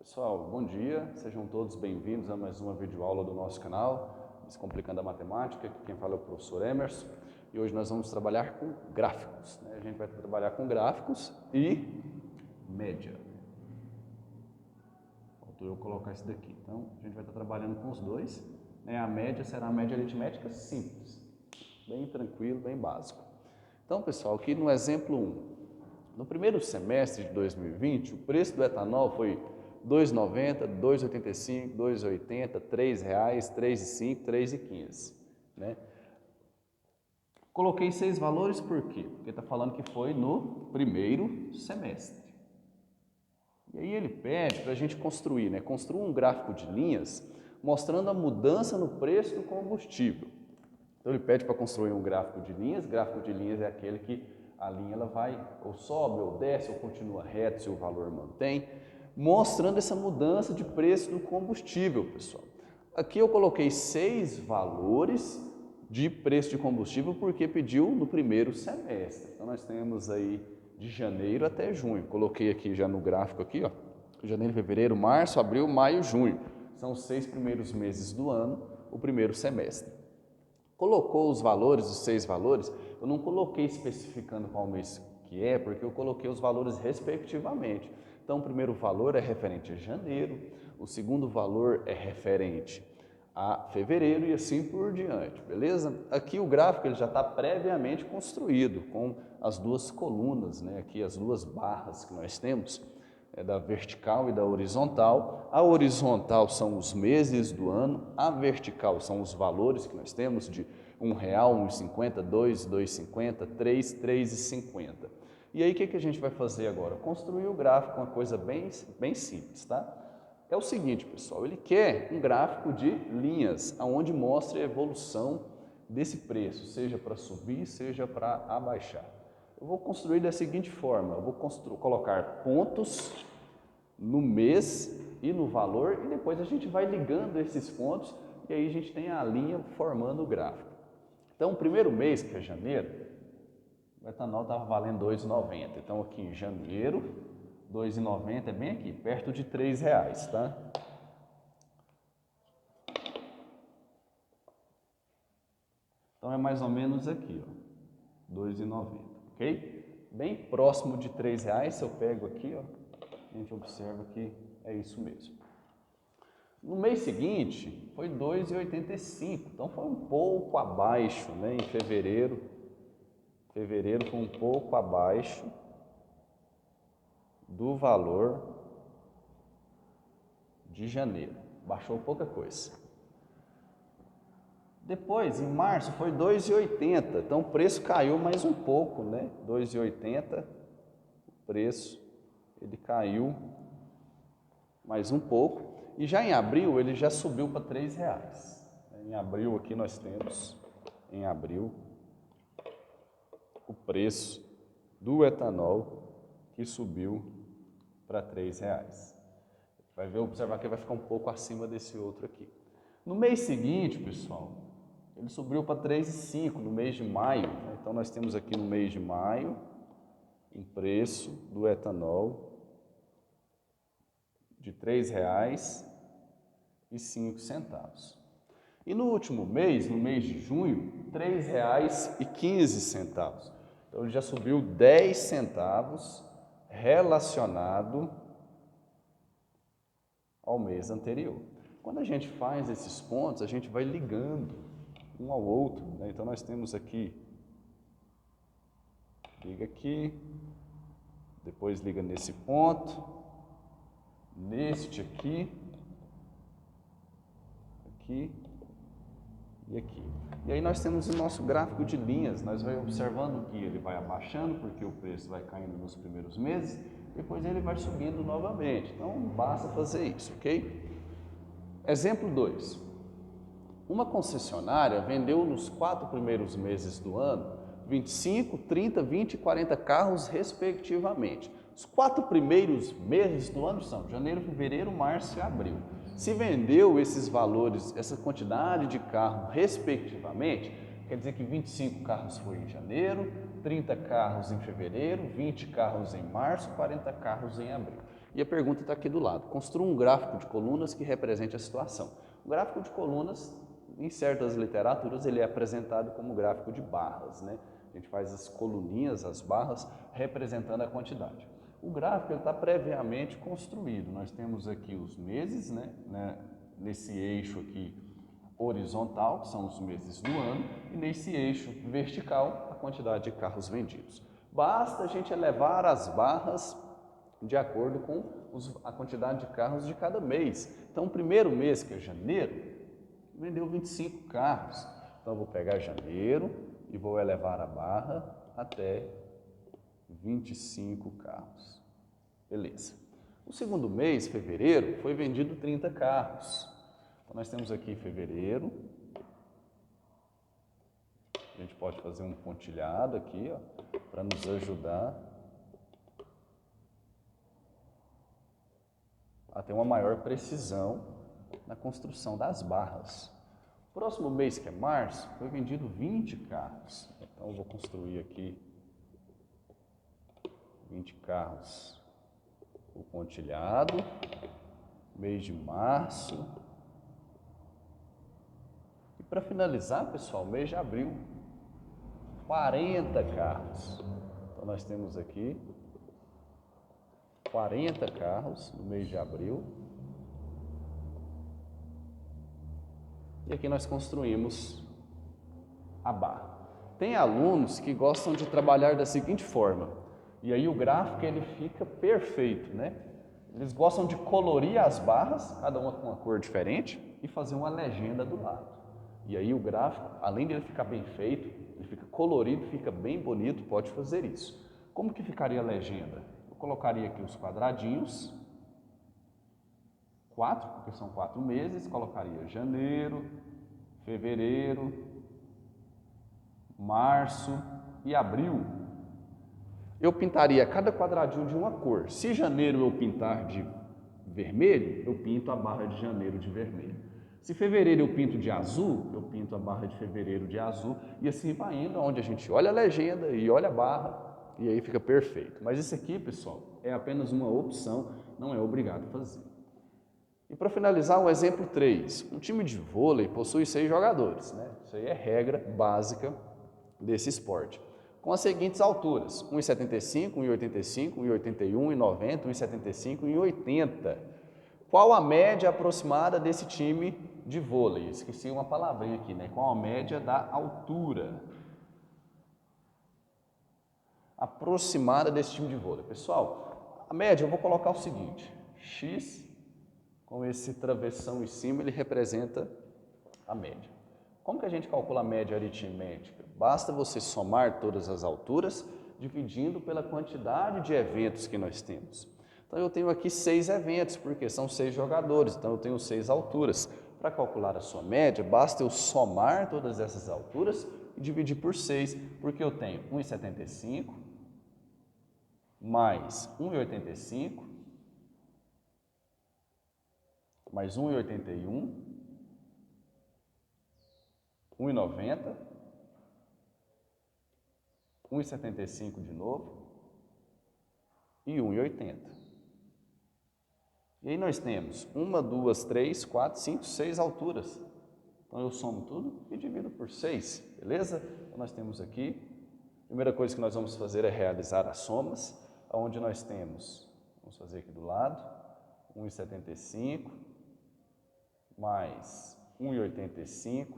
Pessoal, bom dia, sejam todos bem-vindos a mais uma videoaula do nosso canal, Descomplicando a Matemática. Aqui quem fala é o professor Emerson e hoje nós vamos trabalhar com gráficos, né? A gente vai trabalhar com gráficos e média. Faltou eu colocar isso daqui, então a gente vai estar trabalhando com os dois, né? A média será a média aritmética simples, bem tranquilo, bem básico. Então, pessoal, aqui no exemplo 1, no primeiro semestre de 2020, o preço do etanol foi R$ 2,90, R$ 2,85, R$ 2,80, R$ 3,00, R$ 3,05, R$ 3,15, né? Coloquei 6 valores por quê? Porque está falando que foi no primeiro semestre. E aí ele pede para a gente construir, né? Construa um gráfico de linhas mostrando a mudança no preço do combustível. Então ele pede para construir um gráfico de linhas. Gráfico de linhas é aquele que a linha ela vai ou sobe ou desce ou continua reto se o valor mantém, mostrando essa mudança de preço do combustível, pessoal. Aqui eu coloquei 6 valores de preço de combustível porque pediu no primeiro semestre. Então nós temos aí de janeiro até junho. Coloquei aqui já no gráfico aqui, ó, janeiro, fevereiro, março, abril, maio, junho. São os 6 primeiros meses do ano, o primeiro semestre. Colocou os valores, os 6 valores, eu não coloquei especificando qual mês que é, porque eu coloquei os valores respectivamente. Então, o primeiro valor é referente a janeiro, o segundo valor é referente a fevereiro e assim por diante, beleza? Aqui o gráfico ele já está previamente construído, com as duas colunas, né? Aqui as duas barras que nós temos, da vertical e da horizontal. A horizontal são os meses do ano, a vertical são os valores que nós temos de R$ 1, R$ 1,50, R$ 2, R$ 2,50, R$ 3, R$ 3,50. E aí o que a gente vai fazer agora? Construir o gráfico, uma coisa bem simples, tá? É o seguinte, pessoal, ele quer um gráfico de linhas, onde mostre a evolução desse preço, seja para subir, seja para abaixar. Eu vou construir da seguinte forma, eu vou colocar pontos no mês e no valor e depois a gente vai ligando esses pontos e aí a gente tem a linha formando o gráfico. Então, o primeiro mês, que é janeiro, o etanol estava valendo R$ 2,90. Então, aqui em janeiro, R$ 2,90 é bem aqui, perto de R$ 3,00, tá? Então, é mais ou menos aqui, ó, R$ 2,90, ok? Bem próximo de R$ 3,00, se eu pego aqui, ó, a gente observa que é isso mesmo. No mês seguinte, foi R$ 2,85, então foi um pouco abaixo, né? Em fevereiro foi um pouco abaixo do valor de janeiro, baixou pouca coisa. Depois, em março, foi R$ 2,80, então o preço caiu mais um pouco, né? R$ 2,80, o preço ele caiu mais um pouco. E já em abril ele já subiu para R$ 3,00. Em abril aqui nós temos, em abril, o preço do etanol que subiu para R$ 3,00. Vai ver, observar que vai ficar um pouco acima desse outro aqui. No mês seguinte, pessoal, ele subiu para R$ 3,05 no mês de maio. Então nós temos aqui no mês de maio um preço do etanol de R$ 3,05. E no último mês, no mês de junho, R$ 3,15. Então ele já subiu 10 centavos relacionado ao mês anterior. Quando a gente faz esses pontos, a gente vai ligando um ao outro, né? Então nós temos aqui, liga aqui, depois liga nesse ponto, neste aqui, aqui e aqui. E aí nós temos o nosso gráfico de linhas, nós vamos observando que ele vai abaixando, porque o preço vai caindo nos primeiros meses, depois ele vai subindo novamente. Então basta fazer isso, ok? Exemplo 2. Uma concessionária vendeu nos 4 primeiros meses do ano 25, 30, 20 e 40 carros respectivamente. Os 4 primeiros meses do ano são janeiro, fevereiro, março e abril. Se vendeu esses valores, essa quantidade de carro respectivamente, quer dizer que 25 carros foi em janeiro, 30 carros em fevereiro, 20 carros em março, 40 carros em abril. E a pergunta está aqui do lado. Construa um gráfico de colunas que represente a situação. O gráfico de colunas, em certas literaturas, ele é apresentado como gráfico de barras, né? A gente faz as coluninhas, as barras, representando a quantidade. O gráfico está previamente construído. Nós temos aqui os meses, né? Nesse eixo aqui horizontal, que são os meses do ano, e nesse eixo vertical, a quantidade de carros vendidos. Basta a gente elevar as barras de acordo com a quantidade de carros de cada mês. Então, o primeiro mês, que é janeiro, vendeu 25 carros. Então, eu vou pegar janeiro e vou elevar a barra até 25 carros. Beleza. O segundo mês, fevereiro, foi vendido 30 carros. Então, nós temos aqui fevereiro. A gente pode fazer um pontilhado aqui, para nos ajudar a ter uma maior precisão na construção das barras. Próximo mês, que é março, foi vendido 20 carros. Então, eu vou construir aqui 20 carros o pontilhado. Mês de março. E para finalizar, pessoal, mês de abril, 40 carros. Então, nós temos aqui 40 carros no mês de abril. E aqui nós construímos a barra. Tem alunos que gostam de trabalhar da seguinte forma, e aí o gráfico ele fica perfeito, né? Eles gostam de colorir as barras, cada uma com uma cor diferente, e fazer uma legenda do lado. E aí o gráfico, além de ele ficar bem feito, ele fica colorido, fica bem bonito, pode fazer isso. Como que ficaria a legenda? Eu colocaria aqui os quadradinhos, 4, porque são 4 meses, colocaria janeiro, fevereiro, março e abril. Eu pintaria cada quadradinho de uma cor. Se janeiro eu pintar de vermelho, eu pinto a barra de janeiro de vermelho. Se fevereiro eu pinto de azul, eu pinto a barra de fevereiro de azul. E assim vai indo, onde a gente olha a legenda e olha a barra, e aí fica perfeito. Mas isso aqui, pessoal, é apenas uma opção, não é obrigado a fazer. E para finalizar, o exemplo 3. Um time de vôlei possui 6 jogadores, né? Isso aí é regra básica desse esporte. Com as seguintes alturas: 1,75, 1,85, 1,81, 1,90, 1,75 e 1,80. Qual a média aproximada desse time de vôlei? Esqueci uma palavrinha aqui, né? Qual a média da altura aproximada desse time de vôlei? Pessoal, a média eu vou colocar o seguinte: x com esse travessão em cima, ele representa a média. Como que a gente calcula a média aritmética? Basta você somar todas as alturas, dividindo pela quantidade de eventos que nós temos. Então, eu tenho aqui 6 eventos, porque são 6 jogadores, então eu tenho 6 alturas. Para calcular a sua média, basta eu somar todas essas alturas e dividir por 6, porque eu tenho 1,75 mais 1,85 mais 1,81, 1,90, 1,75 de novo e 1,80. E aí nós temos 1, 2, 3, 4, 5, 6 alturas. Então eu somo tudo e divido por 6, beleza? Então nós temos aqui, a primeira coisa que nós vamos fazer é realizar as somas, onde nós temos, vamos fazer aqui do lado, 1,75 mais 1,85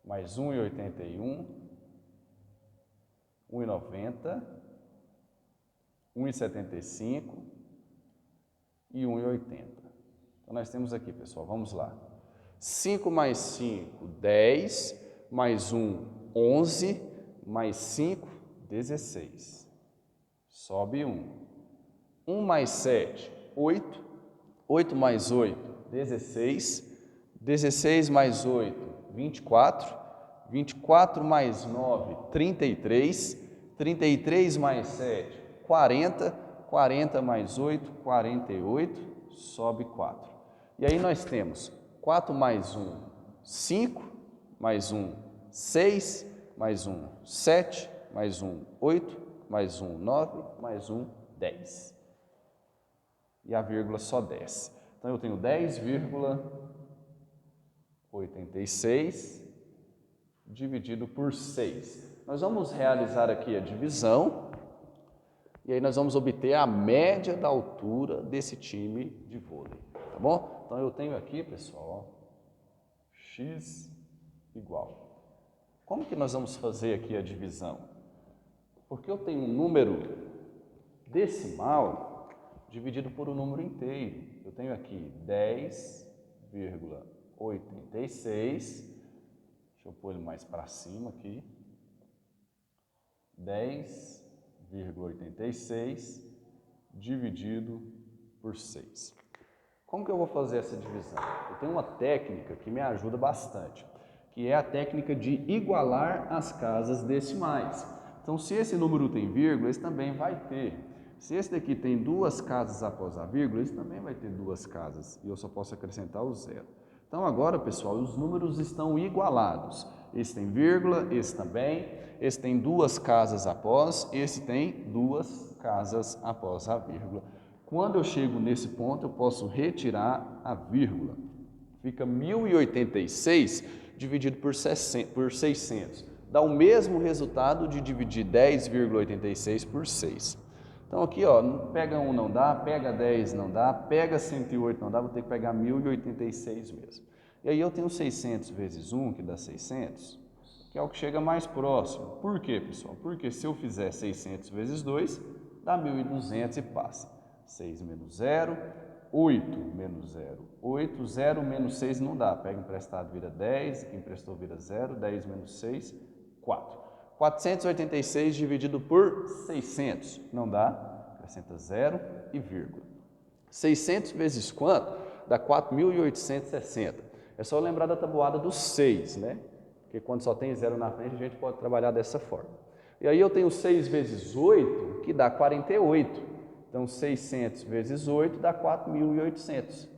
mais 1,81, 1,90, 1,75 e 1,80. Então, nós temos aqui, pessoal, vamos lá. 5 mais 5, 10, mais 1, 11, mais 5, 16. Sobe 1. 1 mais 7, 8. 8 mais 8, 16. 16 mais 8, 24. 24 mais 9, 33. 33 mais 7, 40. 40 mais 8, 48. Sobe 4. E aí nós temos 4 mais 1, 5. Mais 1, 6. Mais 1, 7. Mais 1, 8. Mais 1, 9. Mais 1, 10. e a vírgula só desce. Então, eu tenho 10,86 dividido por 6. Nós vamos realizar aqui a divisão e aí nós vamos obter a média da altura desse time de vôlei, tá bom? Então, eu tenho aqui, pessoal, ó, x igual. Como que nós vamos fazer aqui a divisão? Porque eu tenho um número decimal dividido por um número inteiro. Eu tenho aqui 10,86, deixa eu pôr ele mais para cima aqui, 10,86 dividido por 6. Como que eu vou fazer essa divisão? Eu tenho uma técnica que me ajuda bastante, que é a técnica de igualar as casas decimais. Então, se esse número tem vírgula, esse também vai ter. Se esse daqui tem duas casas após a vírgula, esse também vai ter duas casas, e eu só posso acrescentar o zero. Então, agora, pessoal, os números estão igualados. Esse tem vírgula, esse também, esse tem duas casas após, esse tem duas casas após a vírgula. Quando eu chego nesse ponto, eu posso retirar a vírgula. Fica 1086 dividido por 600. Dá o mesmo resultado de dividir 10,86 por 6. Então aqui, ó, pega 1 não dá, pega 10 não dá, pega 108 não dá, vou ter que pegar 1086 mesmo. E aí eu tenho 600 vezes 1, que dá 600, que é o que chega mais próximo. Por quê, pessoal? Porque se eu fizer 600 vezes 2, dá 1200 e passa. 6 menos 0, 8 menos 0, 8, 0 menos 6 não dá, pega emprestado vira 10, aqui emprestou vira 0, 10 menos 6, 4. 486 dividido por 600, não dá, acrescenta 0 e vírgula. 600 vezes quanto? Dá 4.860. É só lembrar da tabuada do 6, né? Porque quando só tem 0 na frente, a gente pode trabalhar dessa forma. E aí eu tenho 6 vezes 8, que dá 48. Então, 600 vezes 8 dá 4.800.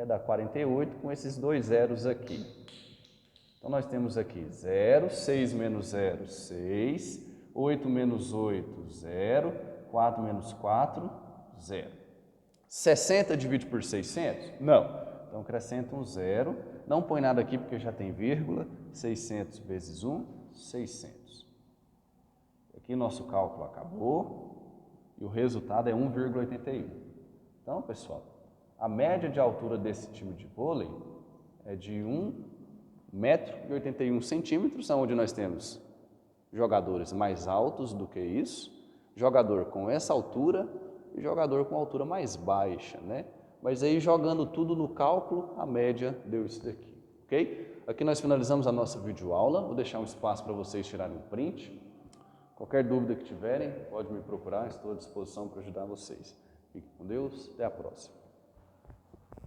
Dá 48 com esses dois zeros aqui. Então, nós temos aqui 0, 6 menos 0, 6, 8 menos 8, 0, 4 menos 4, 0. 60 divide por 600? Não. Então, acrescenta um 0. Não põe nada aqui porque já tem vírgula. 600 vezes 1, 600. Aqui nosso cálculo acabou. E o resultado é 1,81. Então, pessoal, a média de altura desse time de vôlei é de 1,81 m, onde nós temos jogadores mais altos do que isso, jogador com essa altura e jogador com altura mais baixa, né? Mas aí, jogando tudo no cálculo, a média deu isso daqui, ok? Aqui nós finalizamos a nossa videoaula. Vou deixar um espaço para vocês tirarem um print. Qualquer dúvida que tiverem, pode me procurar, estou à disposição para ajudar vocês. Fiquem com Deus, até a próxima.